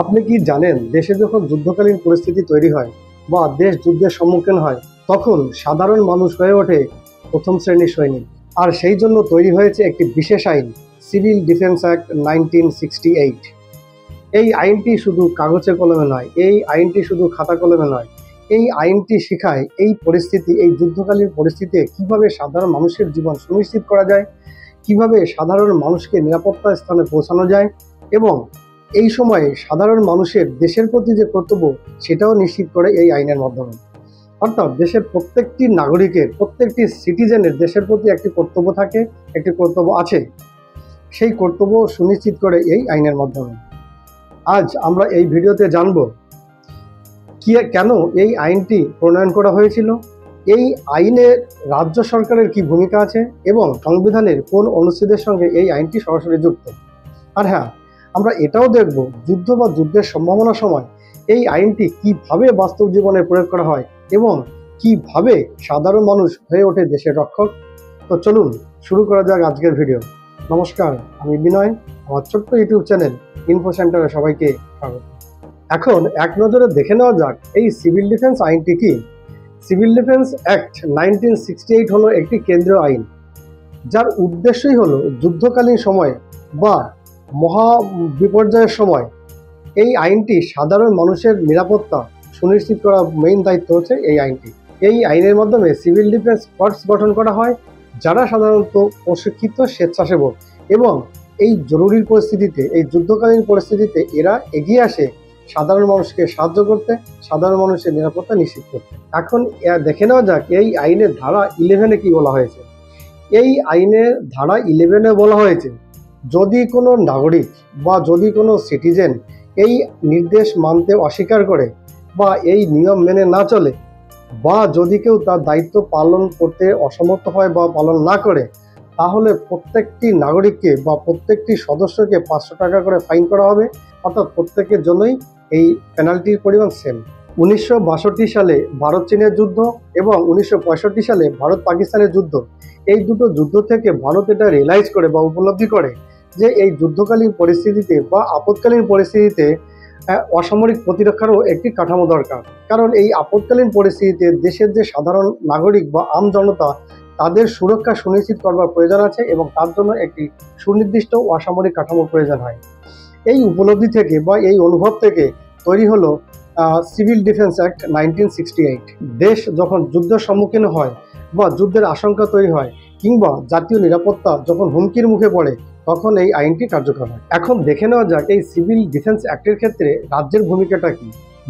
আপনি কি জানেন, দেশে যখন যুদ্ধকালীন পরিস্থিতি তৈরি হয় বা দেশ যুদ্ধের সম্মুখীন হয়, তখন সাধারণ মানুষ হয়ে ওঠে প্রথম শ্রেণীর সৈনিক। আর সেই জন্য তৈরি হয়েছে একটি বিশেষ আইন, সিভিল ডিফেন্স অ্যাক্ট 1968। এই আইনটি শুধু কাগজে কলমে নয়, এই আইনটি শুধু খাতা কলমে নয়, এই আইনটি শেখায় এই যুদ্ধকালীন পরিস্থিতিতে কিভাবে সাধারণ মানুষের জীবন সুনিশ্চিত করা যায়, কিভাবে সাধারণ মানুষকে নিরাপত্তা স্থানে পৌঁছানো যায়, এবং এই সময়ে সাধারণ মানুষের দেশের প্রতি যে কর্তব্য সেটাও নিশ্চিত করে এই আইনের মাধ্যমে। অর্থাৎ দেশের প্রত্যেকটি নাগরিকের, প্রত্যেকটি সিটিজেনের দেশের প্রতি একটি কর্তব্য থাকে, একটি কর্তব্য আছে, সেই কর্তব্য সুনিশ্চিত করে এই আইনের মাধ্যমে। আজ আমরা এই ভিডিওতে জানব কেন এই আইনটি প্রণয়ন করা হয়েছিল, এই আইনে রাজ্য সরকারের কি ভূমিকা আছে এবং সংবিধানের কোন অনুচ্ছেদের সঙ্গে এই আইনটি সরাসরি যুক্ত। আর হ্যাঁ, আমরা এটাও দেখব যুদ্ধ বা যুদ্ধের সম্ভাবনার সময় এই আইনটি কিভাবে বাস্তব জীবনে প্রয়োগ করা হয় এবং কিভাবে সাধারণ মানুষ হয়ে ওঠে দেশের রক্ষক। তো চলুন শুরু করা যাক আজকের ভিডিও। নমস্কার, আমি বিনয়, আমার ছোট্ট ইউটিউব চ্যানেল ইনফো সেন্টারে সবাইকে স্বাগত। এখন এক নজরে দেখে নেওয়া যাক এই সিভিল ডিফেন্স আইনটি কি। সিভিল ডিফেন্স অ্যাক্ট 1968 হলো একটি কেন্দ্রীয় আইন, যার উদ্দেশ্যই হলো যুদ্ধকালীন সময়ে বা মহা বিপর্যয়ের সময় এই আইনটি সাধারণ মানুষের নিরাপত্তা সুনিশ্চিত করা মেইন দায়িত্ব হচ্ছে এই আইনটি। এই আইনের মাধ্যমে সিভিল ডিফেন্স কর্পস গঠন করা হয়, যারা সাধারণত প্রশিক্ষিত স্বেচ্ছাসেবক, এবং এই জরুরি পরিস্থিতিতে, এই যুদ্ধকালীন পরিস্থিতিতে এরা এগিয়ে আসে সাধারণ মানুষকে সাহায্য করতে, সাধারণ মানুষের নিরাপত্তা নিশ্চিত করতে। এখন দেখে নেওয়া যাক এই আইনের ধারা 11-এ কি বলা হয়েছে। এই আইনের ধারা 11-এ বলা হয়েছে, যদি কোনো নাগরিক বা যদি কোনো সিটিজেন এই নির্দেশ মানতে অস্বীকার করে বা এই নিয়ম মেনে না চলে, বা যদি কেউ তার দায়িত্ব পালন করতে অসমর্থ হয় বা পালন না করে, তাহলে প্রত্যেকটি নাগরিককে বা প্রত্যেকটি সদস্যকে 500 টাকা করে ফাইন করা হবে। অর্থাৎ প্রত্যেকের জন্যই এই পেনাল্টির পরিমাণ সেম। 1962 সালে ভারত চীনের যুদ্ধ এবং 1965 সালে ভারত পাকিস্তানের যুদ্ধ, এই দুটো যুদ্ধ থেকে ভারত এটা রিয়েলাইজ করে বা উপলব্ধি করে যে এই যুদ্ধকালীন পরিস্থিতিতে বা আপৎকালীন পরিস্থিতিতে অসামরিক প্রতিরক্ষারও একটি কাঠামো দরকার। কারণ এই আপৎকালীন পরিস্থিতিতে দেশের যে সাধারণ নাগরিক বা আম জনতা, তাদের সুরক্ষা সুনিশ্চিত করবার প্রয়োজন আছে এবং তার জন্য একটি সুনির্দিষ্ট অসামরিক কাঠামোর প্রয়োজন হয়। এই উপলব্ধি থেকে বা এই অনুভব থেকে তৈরি হলো সিভিল ডিফেন্স অ্যাক্ট 1968। দেশ যখন যুদ্ধের সম্মুখীন হয় বা যুদ্ধের আশঙ্কা তৈরি হয় কিংবা জাতীয় নিরাপত্তা যখন হুমকির মুখে পড়ে, তখন এই আইনটি কার্যকর হয়। এখন দেখে নেওয়া যাক এই সিভিল ডিফেন্স অ্যাক্টের ক্ষেত্রে রাজ্যের ভূমিকাটা কি।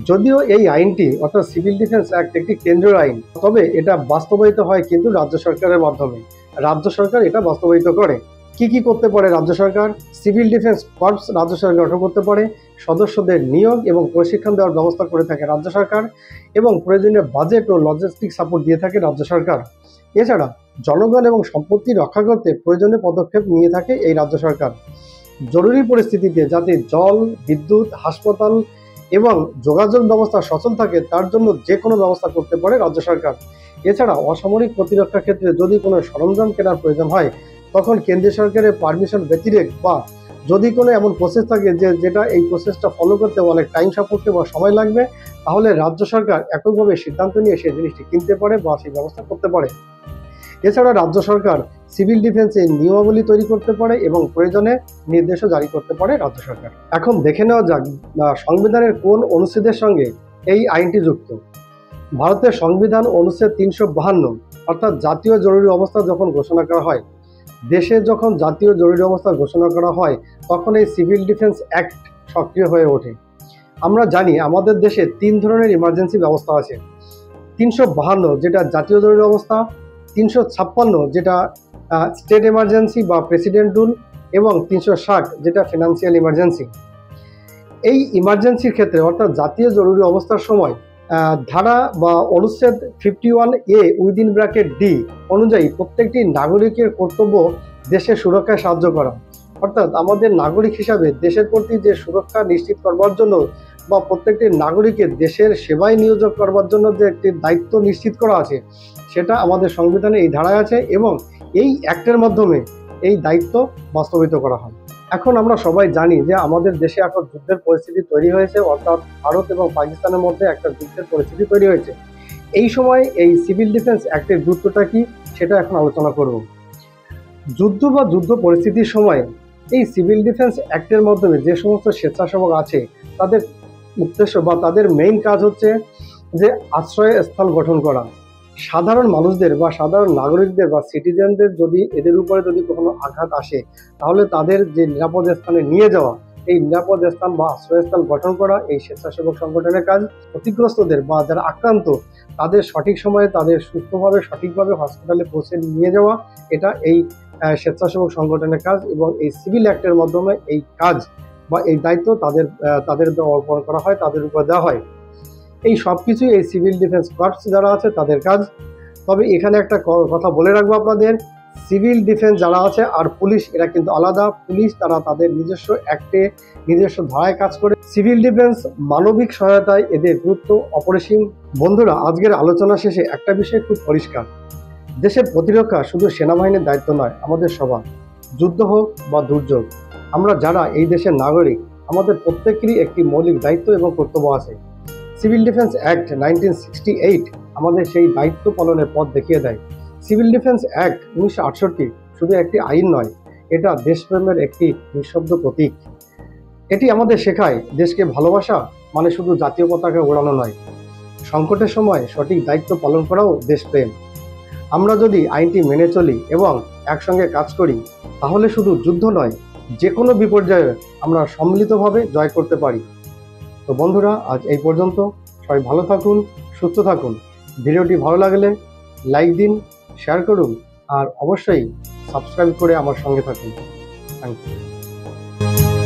যদিও এই আইনটি অর্থাৎ সিভিল ডিফেন্স অ্যাক্ট একটি কেন্দ্রীয় আইন, তবে এটা বাস্তবায়িত হয় কিন্তু রাজ্য সরকারের মাধ্যমে। রাজ্য সরকার এটা বাস্তবায়িত করে। কি কি করতে পারে রাজ্য সরকার? সিভিল ডিফেন্স কর্পস রাজ্য সরকার গঠন করতে পারে, সদস্যদের নিয়োগ এবং প্রশিক্ষণ দেওয়ার ব্যবস্থা করে থাকে রাজ্য সরকার, এবং প্রয়োজনীয় বাজেট ও লজিস্টিক সাপোর্ট দিয়ে থাকে রাজ্য সরকার। এছাড়া জনগণ এবং সম্পত্তি রক্ষা করতে প্রয়োজনীয় পদক্ষেপ নিয়ে থাকে এই রাজ্য সরকার। জরুরি পরিস্থিতিতে যাতে জল, বিদ্যুৎ, হাসপাতাল এবং যোগাযোগ ব্যবস্থা সচল থাকে, তার জন্য যে কোনো ব্যবস্থা করতে পারে রাজ্য সরকার। এছাড়া অসামরিক প্রতিরক্ষার ক্ষেত্রে যদি কোনো সরঞ্জাম কেনার প্রয়োজন হয়, তখন কেন্দ্রীয় সরকারের পারমিশন ব্যতিরেক বা যদি কোনো এমন প্রসেস থাকে যেটা এই প্রসেসটা ফলো করতে অনেক টাইম সাপেক্ষ বা সময় লাগবে, তাহলে রাজ্য সরকার এককভাবে সিদ্ধান্ত নিয়ে সেই জিনিসটি কিনতে পারে বা সেই ব্যবস্থা করতে পারে। এছাড়া রাজ্য সরকার সিভিল ডিফেন্সের নিয়মাবলী তৈরি করতে পারে এবং প্রয়োজনে নির্দেশও জারি করতে পারে রাজ্য সরকার। এখন দেখে নেওয়া যাক সংবিধানের কোন অনুচ্ছেদের সঙ্গে এই আইনটি যুক্ত। ভারতের সংবিধান অনুচ্ছেদ 352, অর্থাৎ জাতীয় জরুরি অবস্থা যখন ঘোষণা করা হয়, দেশে যখন জাতীয় জরুরি অবস্থা ঘোষণা করা হয়, তখন এই সিভিল ডিফেন্স অ্যাক্ট সক্রিয় হয়ে ওঠে। আমরা জানি আমাদের দেশে 3 ধরনের ইমার্জেন্সি ব্যবস্থা আছে। 352 যেটা জাতীয় জরুরি অবস্থা, 356 যেটা স্টেট এমার্জেন্সি বা প্রেসিডেন্ট রুল, এবং 360 যেটা ফিনান্সিয়াল ইমার্জেন্সি। এই ইমার্জেন্সির ক্ষেত্রে অর্থাৎ জাতীয় জরুরি অবস্থার সময় ধারা বা অনুচ্ছেদ 51A উইদিন ব্র্যাকেট ডি অনুযায়ী প্রত্যেকটি নাগরিকের কর্তব্য দেশের সুরক্ষায় সাহায্য করা। অর্থাৎ আমাদের নাগরিক হিসাবে দেশের প্রতি যে সুরক্ষা নিশ্চিত করবার জন্য বা প্রত্যেকটি নাগরিকের দেশের সেবায় নিয়োজিত করবার জন্য যে একটি দায়িত্ব নিশ্চিত করা আছে, সেটা আমাদের সংবিধানে এই ধারায় আছে এবং এই অ্যাক্টের মাধ্যমে এই দায়িত্ব বাস্তবায়িত করা হয়। এখন আমরা সবাই জানি যে আমাদের দেশে এখন যুদ্ধের পরিস্থিতি তৈরি হয়েছে, অর্থাৎ ভারত এবং পাকিস্তানের মধ্যে একটা যুদ্ধের পরিস্থিতি তৈরি হয়েছে। এই সময় এই সিভিল ডিফেন্স অ্যাক্টের গুরুত্বটা কি সেটা এখন আলোচনা করব। যুদ্ধ বা যুদ্ধ পরিস্থিতির সময় এই সিভিল ডিফেন্স অ্যাক্টের মাধ্যমে যে সমস্ত স্বেচ্ছাসেবক আছে তাদের উদ্দেশ্য বা তাদের মেইন কাজ হচ্ছে যে আশ্রয়স্থল গঠন করা। সাধারণ মানুষদের বা সাধারণ নাগরিকদের বা সিটিজেনদের যদি এদের উপরে যদি কোনো আঘাত আসে, তাহলে তাদের যে নিরাপদ স্থানে নিয়ে যাওয়া, এই নিরাপদ স্থান বা আশ্রয়স্থল গঠন করা এই স্বেচ্ছাসেবক সংগঠনের কাজ। ক্ষতিগ্রস্তদের বা যারা আক্রান্ত তাদের সঠিক সময়ে তাদের সুস্থভাবে সঠিকভাবে হসপিটালে পৌঁছে নিয়ে যাওয়া, এটা এই স্বেচ্ছাসেবক সংগঠনের কাজ। এবং এই সিভিল অ্যাক্টের মাধ্যমে এই কাজ বা এই দায়িত্ব তাদের অর্পণ করা হয়, তাদের উপর দেওয়া হয়। এই সব কিছুই এই সিভিল ডিফেন্স কর্পস যারা আছে তাদের কাজ। তবে এখানে একটা কথা বলে রাখবো আপনাদের, সিভিল ডিফেন্স যারা আছে আর পুলিশ এরা কিন্তু আলাদা। পুলিশ তারা তাদের নিজস্ব অ্যাক্টে নিজস্ব ধারায় কাজ করে। সিভিল ডিফেন্স মানবিক সহায়তায় এদের গুরুত্ব অপরিসীম। বন্ধুরা, আজকের আলোচনা শেষে একটা বিষয় খুব পরিষ্কার, দেশের প্রতিরক্ষা শুধু সেনাবাহিনীর দায়িত্ব নয়, আমাদের সবার। যুদ্ধ হোক বা দুর্যোগ, আমরা যারা এই দেশের নাগরিক আমাদের প্রত্যেকেরই একটি মৌলিক দায়িত্ব এবং কর্তব্য আছে। সিভিল ডিফেন্স অ্যাক্ট 1968 আমাদের সেই দায়িত্ব পালনের পথ দেখিয়ে দেয়। সিভিল ডিফেন্স অ্যাক্ট 1968 শুধু একটি আইন নয়, এটা দেশপ্রেমের একটি নিঃশব্দ প্রতীক। এটি আমাদের শেখায় দেশকে ভালোবাসা মানে শুধু জাতীয় পতাকা ওড়ানো নয়, সংকটের সময় সঠিক দায়িত্ব পালন করাও দেশপ্রেম। আমরা যদি আইনটি মেনে চলি এবং একসঙ্গে কাজ করি, তাহলে শুধু যুদ্ধ নয়, যে কোনো বিপর্যয়ে আমরা সম্মিলিতভাবে জয় করতে পারি। তো বন্ধুরা, আজ এই পর্যন্ত। সবাই ভালো থাকুন, সুস্থ থাকুন। ভিডিওটি ভালো লাগলে লাইক দিন, শেয়ার করুন আর অবশ্যই সাবস্ক্রাইব করে আমার সঙ্গে থাকুন। Thank you.